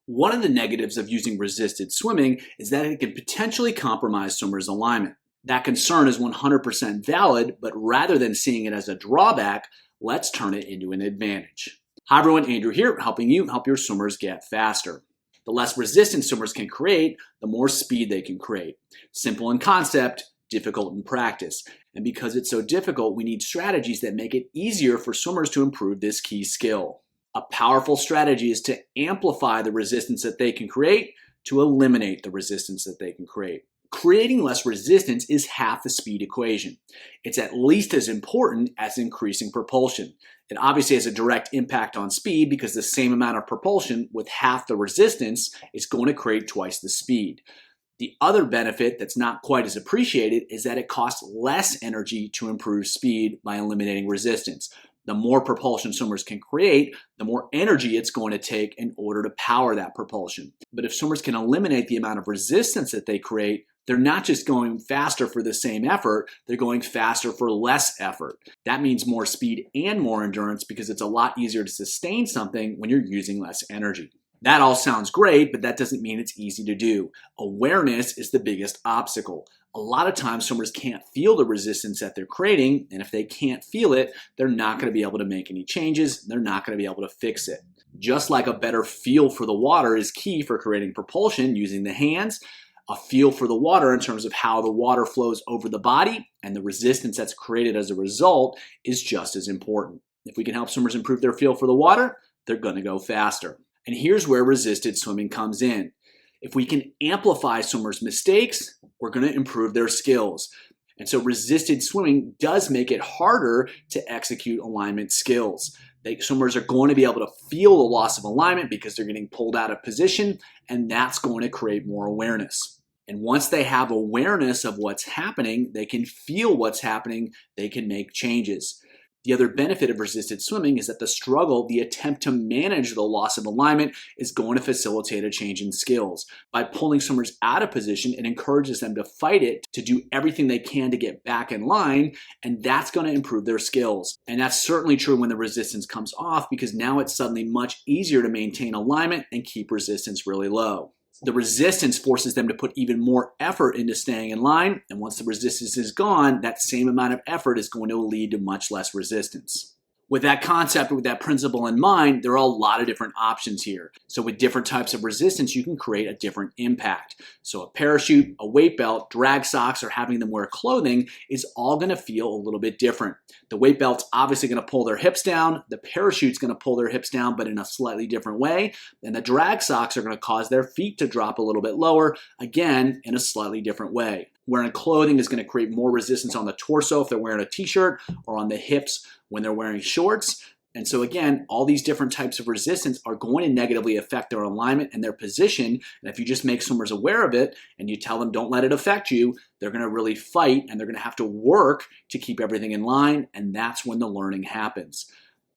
One of the negatives of using resisted swimming is that it can potentially compromise swimmers' alignment. That concern is 100% valid, but rather than seeing it as a drawback, let's turn it into an advantage. Hi everyone, Andrew here, helping you help your swimmers get faster. The less resistance swimmers can create, the more speed they can create. Simple in concept, difficult in practice. And because it's so difficult, we need strategies that make it easier for swimmers to improve this key skill. A powerful strategy is to amplify the resistance that they can create to eliminate the resistance that they can create. Creating less resistance is half the speed equation. It's at least as important as increasing propulsion. It obviously has a direct impact on speed because the same amount of propulsion with half the resistance is going to create twice the speed. The other benefit that's not quite as appreciated is that it costs less energy to improve speed by eliminating resistance. The more propulsion swimmers can create, the more energy it's going to take in order to power that propulsion. But if swimmers can eliminate the amount of resistance that they create, they're not just going faster for the same effort, they're going faster for less effort. That means more speed and more endurance because it's a lot easier to sustain something when you're using less energy. That all sounds great, but that doesn't mean it's easy to do. Awareness is the biggest obstacle. A lot of times swimmers can't feel the resistance that they're creating, and if they can't feel it, they're not going to be able to make any changes. They're not going to be able to fix it. Just like a better feel for the water is key for creating propulsion using the hands, a feel for the water in terms of how the water flows over the body and the resistance that's created as a result is just as important. If we can help swimmers improve their feel for the water, they're going to go faster. And here's where resisted swimming comes in. If we can amplify swimmers' mistakes, we're going to improve their skills. And so resisted swimming does make it harder to execute alignment skills. Swimmers are going to be able to feel the loss of alignment because they're getting pulled out of position, and that's going to create more awareness. And once they have awareness of what's happening, they can feel what's happening, they can make changes. The other benefit of resisted swimming is that the struggle, the attempt to manage the loss of alignment, is going to facilitate a change in skills. By pulling swimmers out of position, it encourages them to fight it, to do everything they can to get back in line, and that's going to improve their skills. And that's certainly true when the resistance comes off because now it's suddenly much easier to maintain alignment and keep resistance really low. The resistance forces them to put even more effort into staying in line, and once the resistance is gone, that same amount of effort is going to lead to much less resistance. With that concept, with that principle in mind, there are a lot of different options here. So with different types of resistance, you can create a different impact. So a parachute, a weight belt, drag socks, or having them wear clothing is all going to feel a little bit different. The weight belt's obviously going to pull their hips down. The parachute's going to pull their hips down, but in a slightly different way. And the drag socks are going to cause their feet to drop a little bit lower, again, in a slightly different way. Wearing clothing is going to create more resistance on the torso if they're wearing a t-shirt, or on the hips when they're wearing shorts. And so again, all these different types of resistance are going to negatively affect their alignment and their position. And if you just make swimmers aware of it and you tell them don't let it affect you, they're going to really fight and they're going to have to work to keep everything in line. And that's when the learning happens.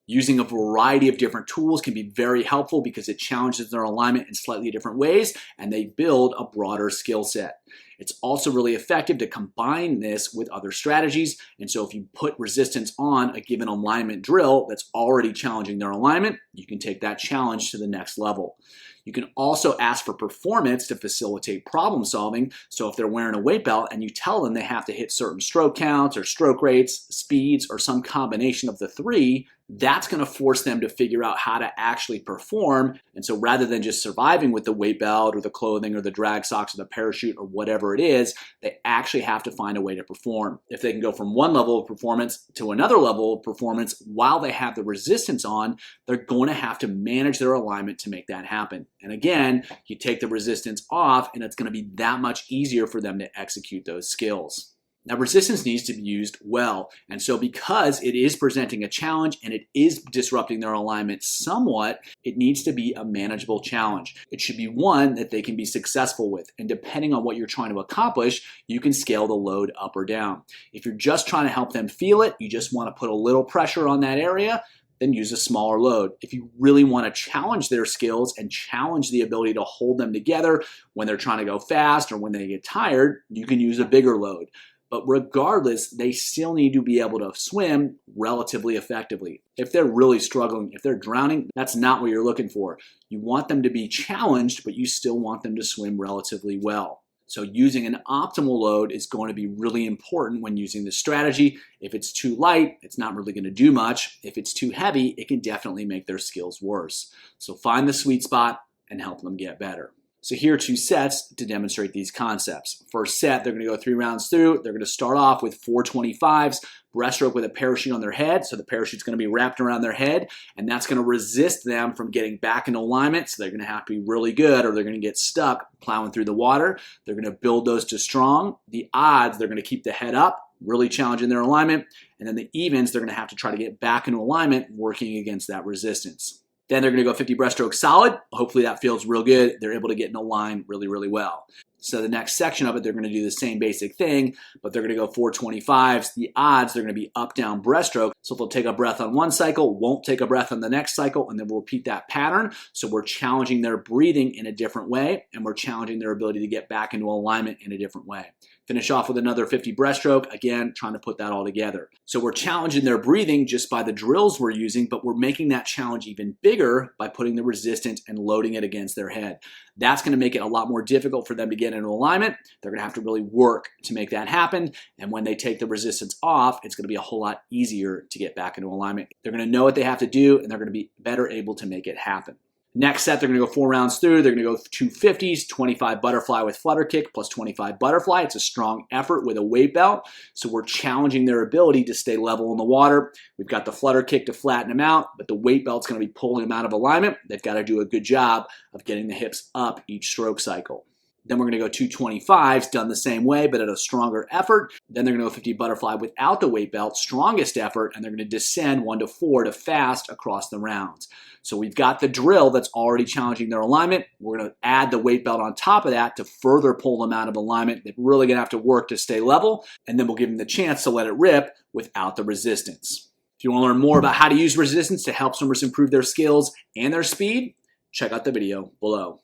Using a variety of different tools can be very helpful because it challenges their alignment in slightly different ways and they build a broader skill set. It's also really effective to combine this with other strategies. And so if you put resistance on a given alignment drill that's already challenging their alignment, you can take that challenge to the next level. You can also ask for performance to facilitate problem solving. So if they're wearing a weight belt and you tell them they have to hit certain stroke counts or stroke rates, speeds, or some combination of the three, that's going to force them to figure out how to actually perform. And so rather than just surviving with the weight belt or the clothing or the drag socks or the parachute or whatever it is, they actually have to find a way to perform. If they can go from one level of performance to another level of performance while they have the resistance on, they're going to have to manage their alignment to make that happen. And again, you take the resistance off and it's going to be that much easier for them to execute those skills. Now, resistance needs to be used well. And so because it is presenting a challenge and it is disrupting their alignment somewhat, it needs to be a manageable challenge. It should be one that they can be successful with. And depending on what you're trying to accomplish, you can scale the load up or down. If you're just trying to help them feel it, you just want to put a little pressure on that area, then use a smaller load. If you really want to challenge their skills and challenge the ability to hold them together when they're trying to go fast or when they get tired, you can use a bigger load. But regardless, they still need to be able to swim relatively effectively. If they're really struggling, if they're drowning, that's not what you're looking for. You want them to be challenged, but you still want them to swim relatively well. So using an optimal load is going to be really important when using this strategy. If it's too light, it's not really going to do much. If it's too heavy, it can definitely make their skills worse. So find the sweet spot and help them get better. So here are 2 sets to demonstrate these concepts. First set, they're going to go 3 rounds through. They're going to start off with 425s, breaststroke with a parachute on their head. So the parachute's going to be wrapped around their head, and that's going to resist them from getting back into alignment. So they're going to have to be really good, or they're going to get stuck plowing through the water. They're going to build those to strong. The odds, they're going to keep the head up, really challenging their alignment. And then the evens, they're going to have to try to get back into alignment, working against that resistance. Then they're going to go 50 breaststroke solid. Hopefully that feels real good. They're able to get in a line really, really well. So the next section of it, they're going to do the same basic thing, but they're going to go 425s. The odds, they're going to be up, down breaststroke. So they'll take a breath on one cycle, won't take a breath on the next cycle, and then we'll repeat that pattern. So we're challenging their breathing in a different way, and we're challenging their ability to get back into alignment in a different way. Finish off with another 50 breaststroke, again, trying to put that all together. So we're challenging their breathing just by the drills we're using, but we're making that challenge even bigger by putting the resistance and loading it against their head. That's going to make it a lot more difficult for them to get into alignment. They're going to have to really work to make that happen. And when they take the resistance off, it's going to be a whole lot easier to get back into alignment. They're going to know what they have to do, and they're going to be better able to make it happen. Next set, they're going to go 4 rounds through. They're going to go 250s, 25 butterfly with flutter kick plus 25 butterfly. It's a strong effort with a weight belt. So we're challenging their ability to stay level in the water. We've got the flutter kick to flatten them out, but the weight belt's going to be pulling them out of alignment. They've got to do a good job of getting the hips up each stroke cycle. Then we're going to go 225s, done the same way, but at a stronger effort. Then they're going to go 50 butterfly without the weight belt, strongest effort, and they're going to descend 1 to 4 to fast across the rounds. So we've got the drill that's already challenging their alignment. We're going to add the weight belt on top of that to further pull them out of alignment. They're really going to have to work to stay level, and then we'll give them the chance to let it rip without the resistance. If you want to learn more about how to use resistance to help swimmers improve their skills and their speed, check out the video below.